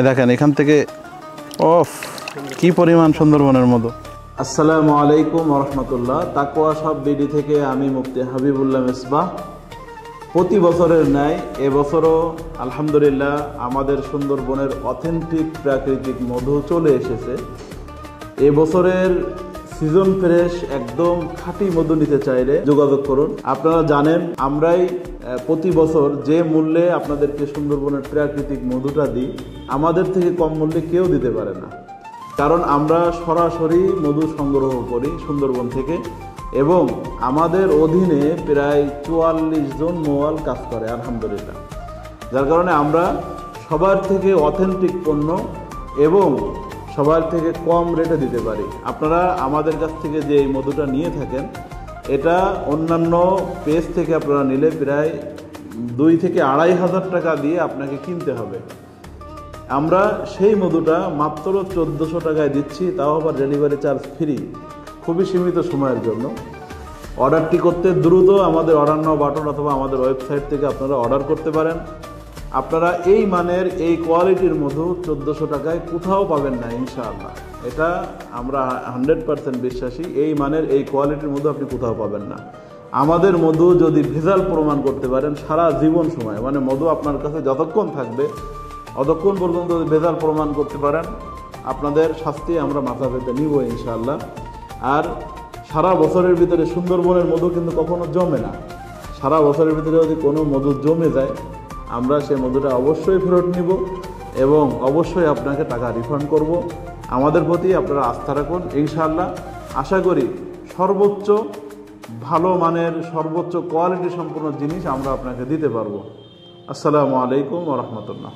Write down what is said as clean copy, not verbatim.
দেখেন এখান থেকে অফ কি পরিমাণ সুন্দরবনের মধু। আসসালামু আলাইকুম ওয়া রাহমাতুল্লাহ। তাকওয়া সব বিডি থেকে আমি মুফতি হাবিবুল্লাহ মিসবাহ। প্রতি বছরের ন্যায় এবছরও আলহামদুলিল্লাহ আমাদের সুন্দরবনের অথেন্টিক প্রাকৃতিক মধু চলে এসেছে। এবছরের সিজন ফ্রেশ একদম খাঁটি মধু নিতে চাইলে যোগাযোগ করুন। আপনারা জানেন আমরাই প্রতি বছর যে মূল্যে আপনাদেরকে সুন্দরবনের প্রাকৃতিক মধুটা দিই, আমাদের থেকে কম মূল্যে কেউ দিতে পারে না। কারণ আমরা সরাসরি মধু সংগ্রহ করি সুন্দরবন থেকে এবং আমাদের অধীনে প্রায় 44 জন মোয়াল কাজ করে আলহামদুলিল্লাহ। যার কারণে আমরা সবার থেকে অথেন্টিক পণ্য এবং সবার থেকে কম রেটে দিতে পারি। আপনারা আমাদের কাছ থেকে যে এই মধুটা নিয়ে থাকেন, এটা অন্যান্য পেজ থেকে আপনারা নিলে প্রায় 2 থেকে 2,500 টাকা দিয়ে আপনাকে কিনতে হবে। আমরা সেই মধুটা মাত্র 1400 টাকায় দিচ্ছি, তাও আবার ডেলিভারি চার্জ ফ্রি, খুবই সীমিত সময়ের জন্য। অর্ডারটি করতে দ্রুত আমাদের অর্ডার নাও বাটন অথবা আমাদের ওয়েবসাইট থেকে আপনারা অর্ডার করতে পারেন। আপনারা এই মানের এই কোয়ালিটির মধু 1400 টাকায় কোথাও পাবেন না ইনশাআল্লাহ। এটা আমরা 100% বিশ্বাসী। এই মানের এই কোয়ালিটির মধু আপনি কোথাও পাবেন না। আমাদের মধু যদি ভেজাল প্রমাণ করতে পারেন সারা জীবন সময়, মানে মধু আপনার কাছে যতক্ষণ থাকবে অতক্ষণ পর্যন্ত যদি ভেজাল প্রমাণ করতে পারেন, আপনাদের শাস্তি আমরা মাথা পেতে নিব ইনশাআল্লাহ। আর সারা বছরের ভিতরে সুন্দরবনের মধু কিন্তু কখনো জমে না। সারা বছরের ভিতরে যদি কোনো মধু জমে যায়, আমরা সেই মধুটা অবশ্যই ফেরত নিব এবং অবশ্যই আপনাকে টাকা রিফান্ড করব। আমাদের প্রতি আপনারা আস্থা রাখুন ইনশাআল্লাহ। আশা করি সর্বোচ্চ ভালো মানের সর্বোচ্চ কোয়ালিটি সম্পন্ন জিনিস আমরা আপনাকে দিতে পারবো। আসসালামু আলাইকুম ওয়া রাহমাতুল্লাহ।